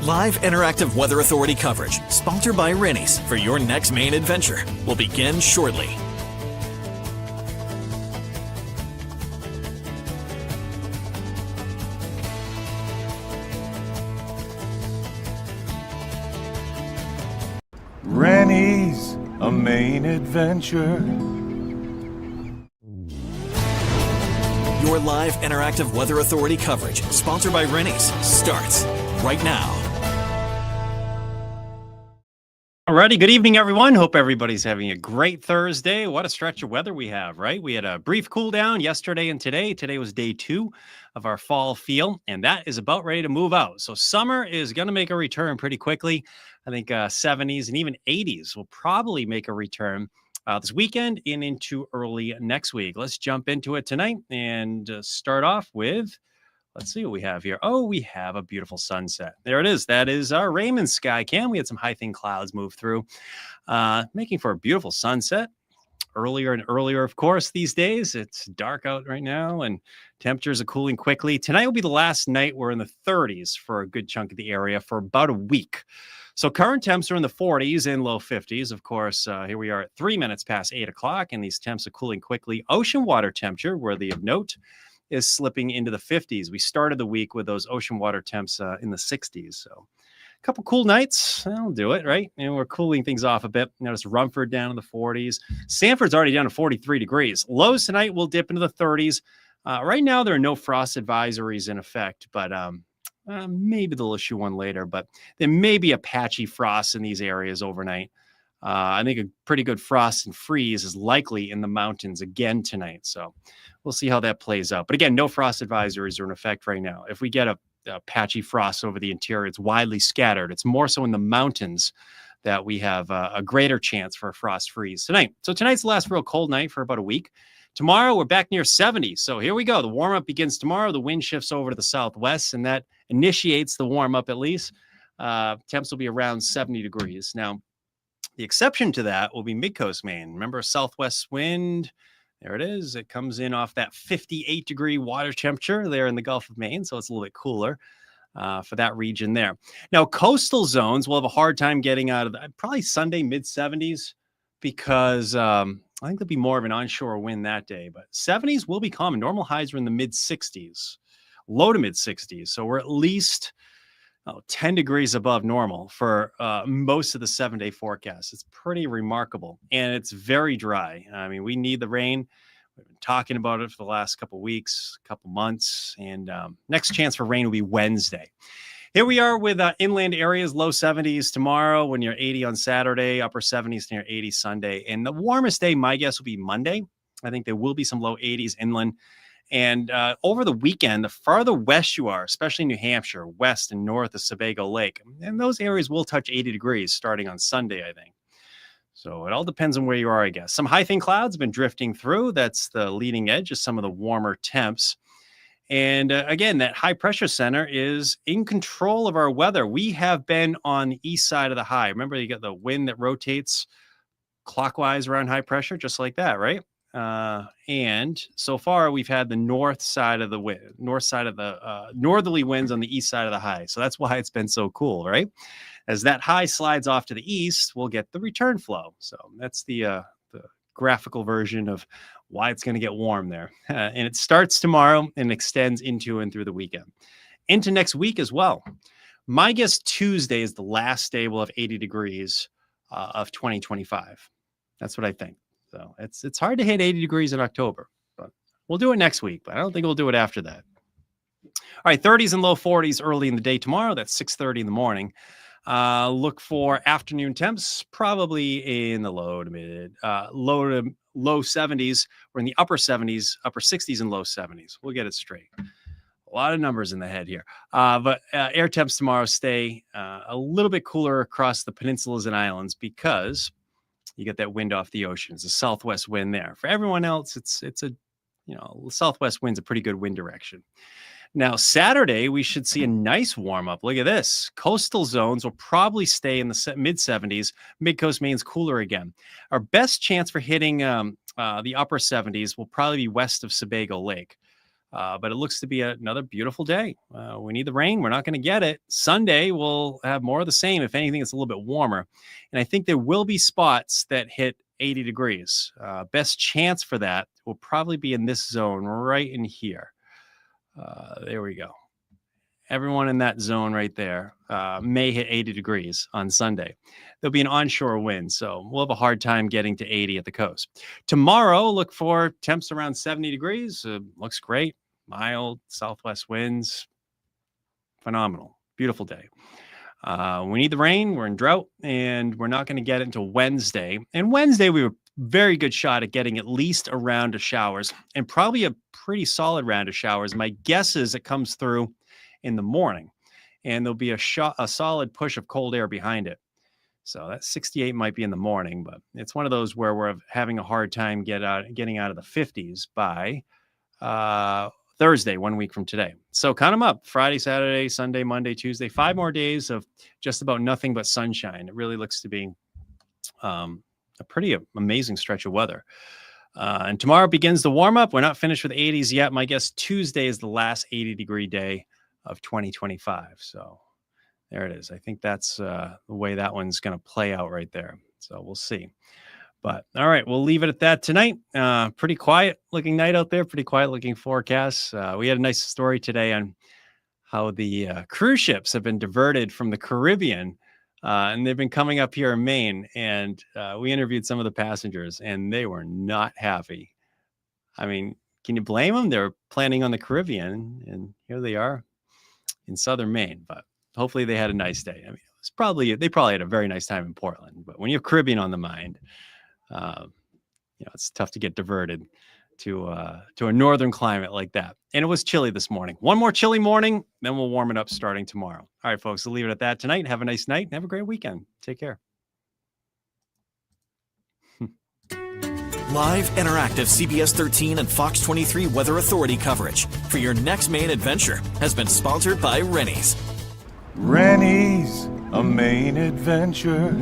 Live interactive Weather Authority coverage, sponsored by Rennie's, for your next Maine adventure, will begin shortly. Rennie's, a Maine adventure. Your live interactive Weather Authority coverage, sponsored by Rennie's, starts right now. Alrighty, good evening, everyone. Hope everybody's having a great Thursday. What a stretch of weather we have, right? We had a brief cool down yesterday and today. Today was day 2 of our fall feel, and that is about ready to move out. So summer is going to make a return pretty quickly. I think 70s and even 80s will probably make a return this weekend and into early next week. Let's jump into it tonight and start off with, let's see what we have here. Oh, we have a beautiful sunset. There it is. That is our Raymond sky cam. We had some high thin clouds move through, making for a beautiful sunset. Earlier and earlier, of course, these days. It's dark out right now and temperatures are cooling quickly. Tonight will be the last night. We're in the 30s for a good chunk of the area for about a week. So current temps are in the 40s and low 50s. Of course, here we are at 3 minutes past 8 o'clock, and these temps are cooling quickly. Ocean water temperature, worthy of note, is slipping into the 50s. We started the week with those ocean water temps in the 60s. So a couple cool nights, that'll do it, right? And we're cooling things off a bit. Notice Rumford down in the 40s. Sanford's already down to 43 degrees. Lows tonight will dip into the 30s. Right now, there are no frost advisories in effect, but maybe they'll issue one later. But there may be a patchy frost in these areas overnight. I think a pretty good frost and freeze is likely in the mountains again tonight. So we'll see how that plays out. But again, no frost advisories are in effect right now. If we get a patchy frost over the interior, it's widely scattered. It's more so in the mountains that we have a greater chance for a frost freeze tonight. So tonight's the last real cold night for about a week. Tomorrow, we're back near 70. So here we go. The warm-up begins tomorrow. The wind shifts over to the southwest, and that initiates the warm-up at least. Temps will be around 70 degrees. Now, the exception to that will be mid-coast Maine. Remember, southwest wind, there it is. It comes in off that 58-degree water temperature there in the Gulf of Maine, so it's a little bit cooler for that region there. Now, coastal zones will have a hard time getting out of probably Sunday, mid-70s, because I think there'll be more of an onshore wind that day. But 70s will be common. Normal highs are in the mid-60s, low to mid-60s. So we're at least 10 degrees above normal for most of the 7-day forecast. It's pretty remarkable, and it's very dry. I mean, we need the rain. We've been talking about it for the last couple of weeks, couple months, and next chance for rain will be Wednesday. Here we are with inland areas, low 70s tomorrow, when you're 80 on Saturday, upper 70s near 80 Sunday. And the warmest day, my guess, will be Monday. I think there will be some low 80s inland. And over the weekend, the farther west you are, especially New Hampshire, west and north of Sebago Lake, and those areas will touch 80 degrees starting on Sunday, I think. So it all depends on where you are, I guess. Some high thin clouds have been drifting through. That's the leading edge of some of the warmer temps. And again, that high pressure center is in control of our weather. We have been on the east side of the high. Remember, you got the wind that rotates clockwise around high pressure, just like that, right? And so far, we've had the north side of the northerly winds on the east side of the high. So that's why it's been so cool, right? As that high slides off to the east, we'll get the return flow. So that's the graphical version of why it's going to get warm there. And it starts tomorrow and extends into and through the weekend. Into next week as well. My guess Tuesday is the last day we'll have 80 degrees of 2025. That's what I think. So it's hard to hit 80 degrees in October, but we'll do it next week. But I don't think we'll do it after that. All right, 30s and low 40s early in the day tomorrow. That's 6:30 in the morning. Look for afternoon temps, probably in the low to low 70s. We're in the upper 70s, upper 60s and low 70s. We'll get it straight. A lot of numbers in the head here. But air temps tomorrow stay a little bit cooler across the peninsulas and islands because you get that wind off the ocean. It's a southwest wind there. For everyone else, it's a southwest wind's a pretty good wind direction. Now, Saturday, we should see a nice warm-up. Look at this. Coastal zones will probably stay in the mid-70s. Mid-coast Maine's cooler again. Our best chance for hitting the upper 70s will probably be west of Sebago Lake. But it looks to be another beautiful day. We need the rain. We're not going to get it. Sunday, we'll have more of the same. If anything, it's a little bit warmer. And I think there will be spots that hit 80 degrees. Best chance for that will probably be in this zone right in here. There we go. Everyone in that zone right there may hit 80 degrees on Sunday. There'll be an onshore wind, so we'll have a hard time getting to 80 at the coast. Tomorrow, look for temps around 70 degrees. Looks great. Mild southwest winds. Phenomenal. Beautiful day. We need the rain. We're in drought, and we're not going to get it until Wednesday. And Wednesday, we were very good shot at getting at least a round of showers, and probably a pretty solid round of showers. My guess is it comes through in the morning, and there'll be a solid push of cold air behind it. So that 68 might be in the morning, but it's one of those where we're having a hard time getting out of the 50s by Thursday, 1 week from today. So count them up: Friday, Saturday, Sunday, Monday, Tuesday. 5 more days of just about nothing but sunshine. It really looks to be a pretty amazing stretch of weather. And tomorrow begins the warm up. We're not finished with 80s yet. My guess Tuesday is the last 80-degree day of 2025. So there it is. I think that's the way that one's going to play out right there. So we'll see. But all right, we'll leave it at that tonight. Pretty quiet looking night out there. Pretty quiet looking forecast. We had a nice story today on how the cruise ships have been diverted from the Caribbean, and they've been coming up here in Maine. And we interviewed some of the passengers, and they were not happy. I mean, can you blame them? They were planning on the Caribbean, and here they are in southern Maine. But hopefully they had a nice day. I mean, they probably had a very nice time in Portland. But when you have Caribbean on the mind, it's tough to get diverted to a northern climate like that. And it was chilly this morning. One more chilly morning, then we'll warm it up starting tomorrow. All right, folks, we'll leave it at that tonight. Have a nice night and have a great weekend. Take care. Live, interactive CBS 13 and Fox 23 Weather Authority coverage for your next Maine adventure has been sponsored by Rennie's. Rennie's, a Maine adventure.